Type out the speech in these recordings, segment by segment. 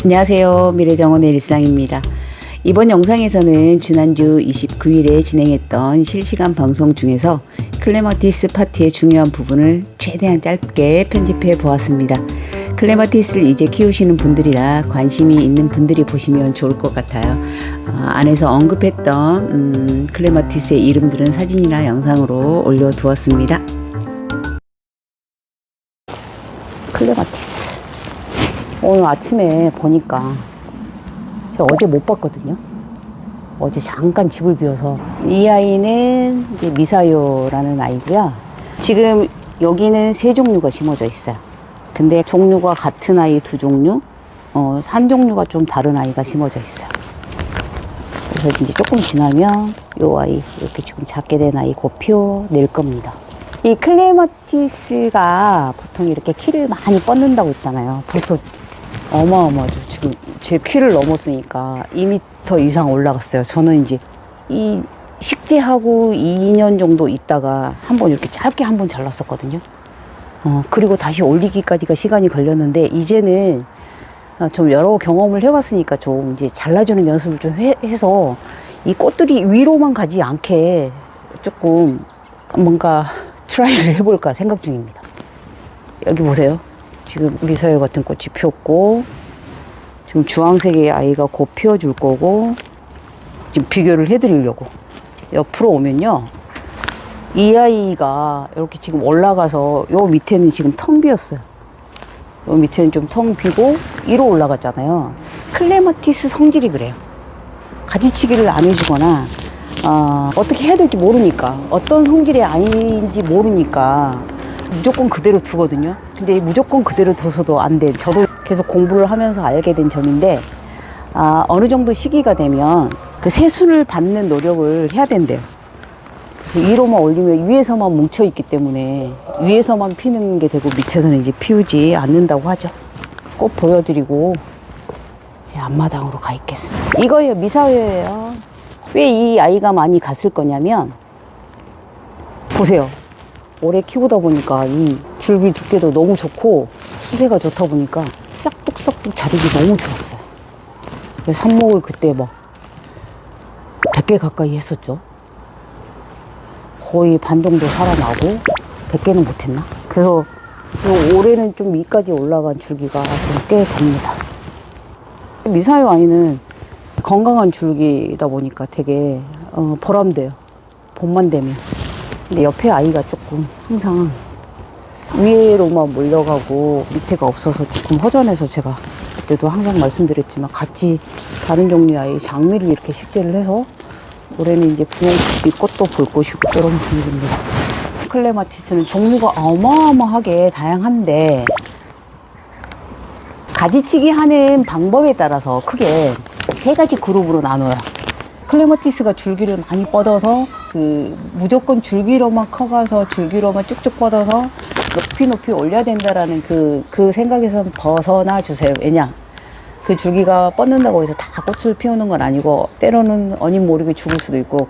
안녕하세요. 미래정원의 일상입니다. 이번 영상에서는 지난주 29일에 진행했던 실시간 방송 중에서 클레마티스 파티의 중요한 부분을 최대한 짧게 편집해 보았습니다. 클레마티스를 이제 키우시는 분들이라 관심이 있는 분들이 보시면 좋을 것 같아요. 안에서 언급했던 클레마티스의 이름들은 사진이나 영상으로 올려두었습니다. 클레마티스 오늘 아침에 보니까 제가 어제 못 봤거든요. 어제 잠깐 집을 비워서. 이 아이는 이제 미사요라는 아이고요. 지금 여기는 세 종류가 심어져 있어요. 근데 종류가 같은 아이 두 종류, 한 종류가 좀 다른 아이가 심어져 있어요. 그래서 이제 조금 지나면 이 아이, 이렇게 지금 작게 된 아이 곧 피어낼 겁니다. 이 클레마티스가 보통 이렇게 키를 많이 뻗는다고 했잖아요. 벌써 어마어마하죠. 지금 제 키를 넘었으니까 2m 이상 올라갔어요. 저는 이제 이 식재하고 2년 정도 있다가 한번 이렇게 짧게 한번 잘랐었거든요. 그리고 다시 올리기까지가 시간이 걸렸는데, 이제는 좀 여러 경험을 해봤으니까 좀 이제 잘라주는 연습을 좀 해서 이 꽃들이 위로만 가지 않게 조금 뭔가 트라이를 해볼까 생각 중입니다. 여기 보세요. 지금 미사요 같은 꽃이 피었고, 지금 주황색의 아이가 곧 피어줄 거고, 지금 비교를 해드리려고 옆으로 오면요, 이 아이가 이렇게 지금 올라가서 요 밑에는 지금 텅 비었어요. 요 밑에는 좀 텅 비고 위로 올라갔잖아요. 클레마티스 성질이 그래요. 가지치기를 안 해주거나 어떻게 해야 될지 모르니까, 어떤 성질의 아이인지 모르니까 무조건 그대로 두거든요. 근데 무조건 그대로 둬서도 안 돼. 저도 계속 공부를 하면서 알게 된 점인데, 어느 정도 시기가 되면 그 새순을 받는 노력을 해야 된대요. 위로만 올리면 위에서만 뭉쳐있기 때문에 위에서만 피는 게 되고 밑에서는 이제 피우지 않는다고 하죠. 꽃 보여드리고 제 앞마당으로 가 있겠습니다. 이거예요. 미사요예요. 왜 이 아이가 많이 갔을 거냐면, 보세요. 오래 키우다 보니까 이 줄기 두께도 너무 좋고 수세가 좋다 보니까 싹둑싹둑 자르기 너무 좋았어요. 삽목을 그때 막 100개 가까이 했었죠. 거의 반 정도 살아나고 100개는 못했나? 그래서 올해는 좀 위까지 올라간 줄기가 좀 꽤 됩니다. 미사요 아이는 건강한 줄기다 보니까 되게 보람돼요. 봄만 되면. 근데 옆에 아이가 조금 항상 위로만 몰려가고 밑에가 없어서 조금 허전해서, 제가 그때도 항상 말씀드렸지만 같이 다른 종류의 아이 장미를 이렇게 식재를 해서 올해는 이제 분홍빛 꽃도 볼 것이고 그런 분위기입니다. 클레마티스는 종류가 어마어마하게 다양한데, 가지치기 하는 방법에 따라서 크게 세 가지 그룹으로 나눠요. 클레마티스가 줄기를 많이 뻗어서 무조건 줄기로만 커가서 줄기로만 쭉쭉 뻗어서 높이 올려야 된다라는 그 생각에서 벗어나 주세요. 왜냐? 그 줄기가 뻗는다고 해서 다 꽃을 피우는 건 아니고, 때로는 어님 모르게 죽을 수도 있고,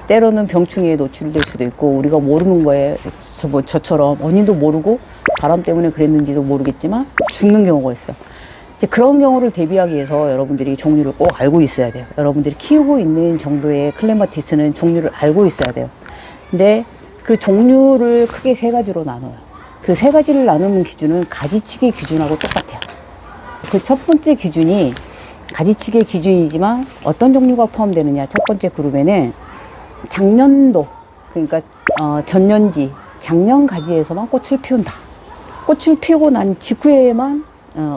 때로는 병충해에 노출될 수도 있고, 우리가 모르는 거에 저처럼 어님도 모르고 바람 때문에 그랬는지도 모르겠지만 죽는 경우가 있어. 이제 그런 경우를 대비하기 위해서 여러분들이 종류를 꼭 알고 있어야 돼요. 여러분들이 키우고 있는 정도의 클레마티스는 종류를 알고 있어야 돼요. 근데 그 종류를 크게 세 가지로 나눠요. 그 세 가지를 나누는 기준은 가지치기 기준하고 똑같아요. 그 첫 번째 기준이 가지치기 기준이지만 어떤 종류가 포함되느냐. 첫 번째 그룹에는 작년도, 그러니까 전년지, 작년 가지에서만 꽃을 피운다. 꽃을 피우고 난 직후에만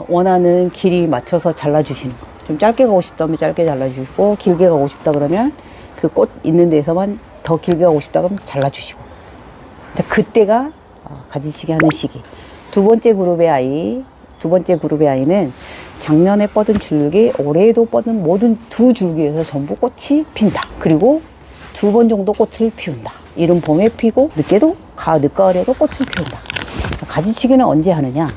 원하는 길이 맞춰서 잘라주시는 거. 좀 짧게 가고 싶다면 짧게 잘라주시고, 길게 가고 싶다 그러면 그 꽃 있는 데서만 더 길게 가고 싶다 그러면 잘라주시고. 그때가 가지치기 하는 시기. 두 번째 그룹의 아이는 작년에 뻗은 줄기, 올해에도 뻗은 모든 두 줄기에서 전부 꽃이 핀다. 그리고 두 번 정도 꽃을 피운다. 이른 봄에 피고 늦게도 늦가을에도 꽃을 피운다. 가지치기는 언제 하느냐?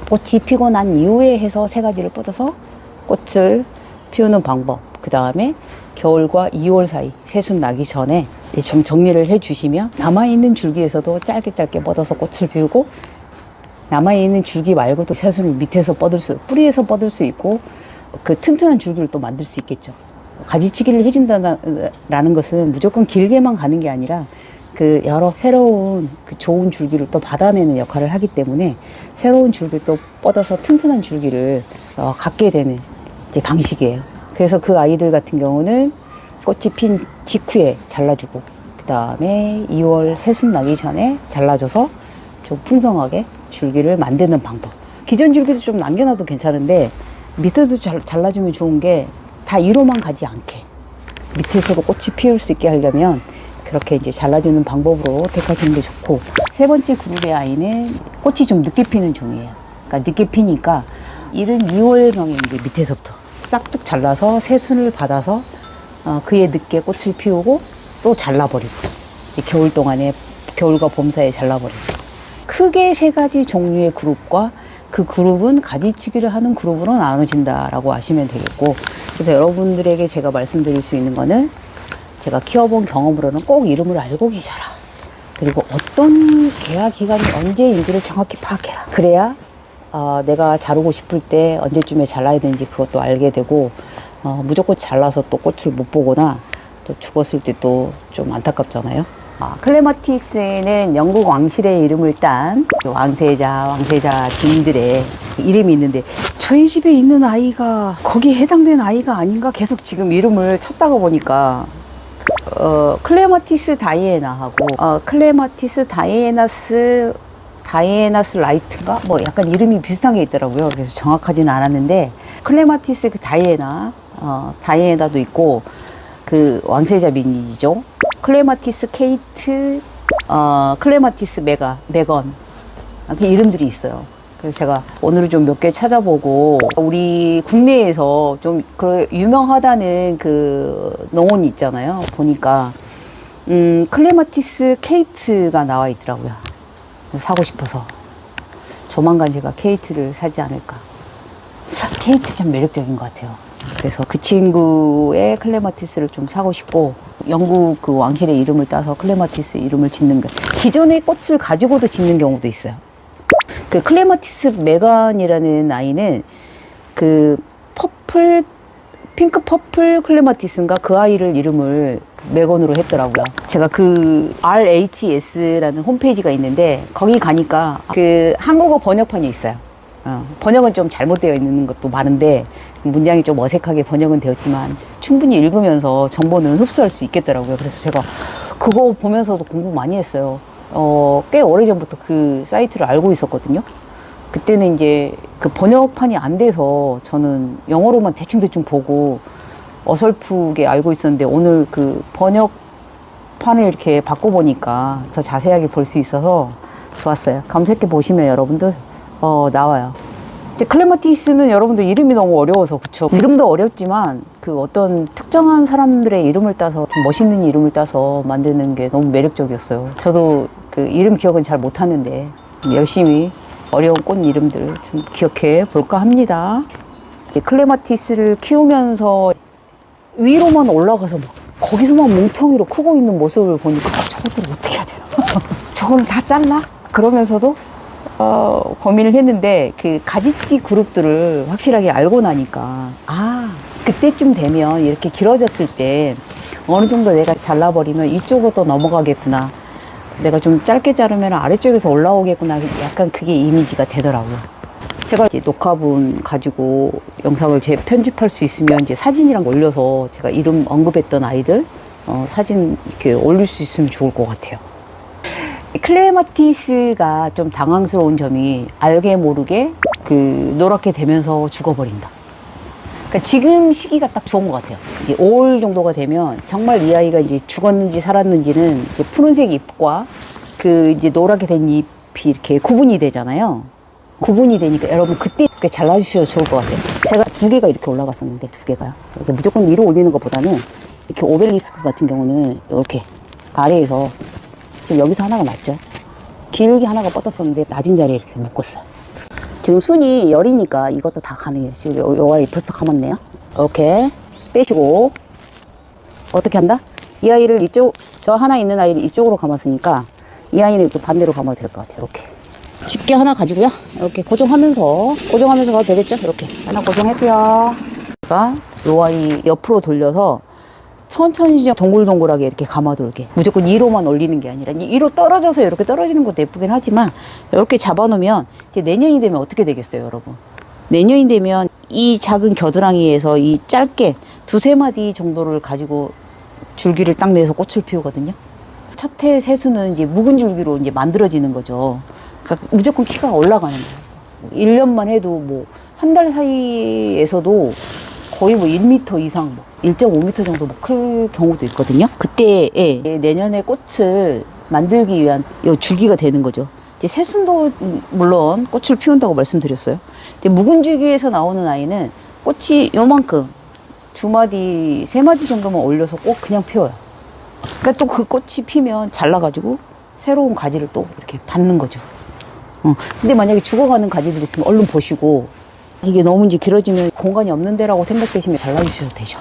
꽃이 피고 난 이후에 해서 세 가지를 뻗어서 꽃을 피우는 방법. 그 다음에 겨울과 2월 사이 새순 나기 전에 좀 정리를 해 주시면 남아있는 줄기에서도 짧게 뻗어서 꽃을 피우고, 남아있는 줄기 말고도 새순을 밑에서 뿌리에서 뻗을 수 있고, 그 튼튼한 줄기를 또 만들 수 있겠죠. 가지치기를 해준다는 것은 무조건 길게만 가는 게 아니라 그 여러 새로운 그 좋은 줄기를 또 받아내는 역할을 하기 때문에 새로운 줄기를 또 뻗어서 튼튼한 줄기를 갖게 되는 이제 방식이에요. 그래서 그 아이들 같은 경우는 꽃이 핀 직후에 잘라주고, 그 다음에 2월 새순 나기 전에 잘라줘서 좀 풍성하게 줄기를 만드는 방법. 기존 줄기도 좀 남겨놔도 괜찮은데 밑에서 잘라주면 좋은 게 다 위로만 가지 않게 밑에서도 꽃이 피울 수 있게 하려면 그렇게 이제 잘라주는 방법으로 택하시는 게 좋고, 세 번째 그룹의 아이는 꽃이 좀 늦게 피는 중이에요. 그러니까 늦게 피니까 이른 2월경에 이제 밑에서부터 싹둑 잘라서 새순을 받아서 그에 늦게 꽃을 피우고 또 잘라버리고, 겨울 동안에 겨울과 봄 사이에 잘라버리고. 크게 세 가지 종류의 그룹과 그 그룹은 가지치기를 하는 그룹으로 나눠진다라고 아시면 되겠고, 그래서 여러분들에게 제가 말씀드릴 수 있는 거는 제가 키워본 경험으로는 꼭 이름을 알고 계셔라. 그리고 어떤 개화 기간이 언제인지를 정확히 파악해라. 그래야 내가 자르고 싶을 때 언제쯤에 잘라야 되는지 그것도 알게 되고, 무조건 잘라서 또 꽃을 못 보거나 또 죽었을 때 또 좀 안타깝잖아요. 클레마티스에는 영국 왕실의 이름을 딴 왕세자 주인들의 이름이 있는데, 저희 집에 있는 아이가 거기에 해당되는 아이가 아닌가 계속 지금 이름을 찾다가 보니까 클레마티스 다이애나하고 클레마티스 다이애나스 라이트인가? 뭐 약간 이름이 비슷한 게 있더라고요. 그래서 정확하지는 않았는데, 클레마티스 그 다이애나도 있고, 그 왕세자 미니죠. 클레마티스 케이트, 클레마티스 메건. 그 이름들이 있어요. 그래서 제가 오늘은 좀 몇 개 찾아보고, 우리 국내에서 좀 유명하다는 그 농원이 있잖아요. 보니까, 클레마티스 케이트가 나와 있더라고요. 사고 싶어서. 조만간 제가 케이트를 사지 않을까. 케이트 참 매력적인 것 같아요. 그래서 그 친구의 클레마티스를 좀 사고 싶고, 영국 그 왕실의 이름을 따서 클레마티스 이름을 짓는 거. 기존의 꽃을 가지고도 짓는 경우도 있어요. 그 클레마티스 메간이라는 아이는 그 핑크 퍼플 클레마티스인가 그 아이를 이름을 메건으로 했더라고요. 제가 그 RHS라는 홈페이지가 있는데 거기 가니까 그 한국어 번역판이 있어요. 번역은 좀 잘못되어 있는 것도 많은데 문장이 좀 어색하게 번역은 되었지만 충분히 읽으면서 정보는 흡수할 수 있겠더라고요. 그래서 제가 그거 보면서도 공부 많이 했어요. 꽤 오래전부터 그 사이트를 알고 있었거든요. 그때는 이제 그 번역판이 안 돼서 저는 영어로만 대충대충 보고 어설프게 알고 있었는데, 오늘 그 번역판을 이렇게 바꿔보니까 더 자세하게 볼 수 있어서 좋았어요. 검색해 보시면 여러분들 나와요. 근데 클레마티스는 여러분들 이름이 너무 어려워서, 그쵸? 이름도 어렵지만 그 어떤 특정한 사람들의 이름을 따서 좀 멋있는 이름을 따서 만드는 게 너무 매력적이었어요. 저도 그 이름 기억은 잘 못하는데 열심히 어려운 꽃 이름들 좀 기억해 볼까 합니다. 클레마티스를 키우면서 위로만 올라가서 막 거기서만 뭉텅이로 크고 있는 모습을 보니까 저것들을 어떻게 해야 되나? 저거는 다 잘라? 그러면서도 고민을 했는데, 그 가지치기 그룹들을 확실하게 알고 나니까, 그때쯤 되면 이렇게 길어졌을 때 어느 정도 내가 잘라버리면 이쪽으로 또 넘어가겠구나, 내가 좀 짧게 자르면 아래쪽에서 올라오겠구나, 약간 그게 이미지가 되더라고요. 제가 이제 녹화본 가지고 영상을 편집할 수 있으면 이제 사진이랑 올려서 제가 이름 언급했던 아이들 사진 이렇게 올릴 수 있으면 좋을 것 같아요. 클레마티스가 좀 당황스러운 점이 알게 모르게 그 노랗게 되면서 죽어버린다. 그러니까 지금 시기가 딱 좋은 것 같아요. 이제 5월 정도가 되면 정말 이 아이가 이제 죽었는지 살았는지는 이제 푸른색 잎과 그 이제 노랗게 된 잎이 이렇게 구분이 되잖아요. 구분이 되니까 여러분 그때 이렇게 잘라주셔도 좋을 것 같아요. 제가 2개가 이렇게 올라갔었는데, 2개가요. 이렇게 무조건 위로 올리는 것보다는 이렇게 오벨리스크 같은 경우는 이렇게 아래에서, 지금 여기서 하나가 맞죠? 길게 하나가 뻗었었는데 낮은 자리에 이렇게 묶었어요. 지금 순이 열이니까 이것도 다 가능해요. 지금 요 아이 벌써 감았네요. 이렇게 빼시고, 어떻게 한다? 이 아이를 저 하나 있는 아이를 이쪽으로 감았으니까 이 아이는 이렇게 반대로 감아도 될 것 같아요. 이렇게 집게 하나 가지고요. 이렇게 고정하면서 가도 되겠죠? 이렇게 하나 고정했고요. 제가 요 아이 옆으로 돌려서 천천히 동글동글하게 이렇게 감아돌게. 무조건 2로만 올리는 게 아니라 2로 떨어져서 이렇게 떨어지는 것도 예쁘긴 하지만 이렇게 잡아놓으면 이게 내년이 되면 어떻게 되겠어요, 여러분? 내년이 되면 이 작은 겨드랑이에서 이 짧게 2-3마디 정도를 가지고 줄기를 딱 내서 꽃을 피우거든요. 첫 해 새수는 이제 묵은 줄기로 이제 만들어지는 거죠. 그러니까 무조건 키가 올라가는 거예요. 1년만 해도 뭐 한 달 사이에서도 거의 뭐 1m 이상, 1.5m 정도 뭐 클 경우도 있거든요. 그때 내년에 꽃을 만들기 위한 요 줄기가 되는 거죠. 이제 새순도 물론 꽃을 피운다고 말씀드렸어요. 근데 묵은 줄기에서 나오는 아이는 꽃이 요만큼 2마디, 3마디 정도만 올려서 꼭 그냥 피워요. 그러니까 또 그 꽃이 피면 잘라가지고 새로운 가지를 또 이렇게 받는 거죠. 근데 만약에 죽어가는 가지들이 있으면 얼른 보시고 이게 너무 이제 길어지면 공간이 없는 데라고 생각되시면 잘라주셔도 되죠.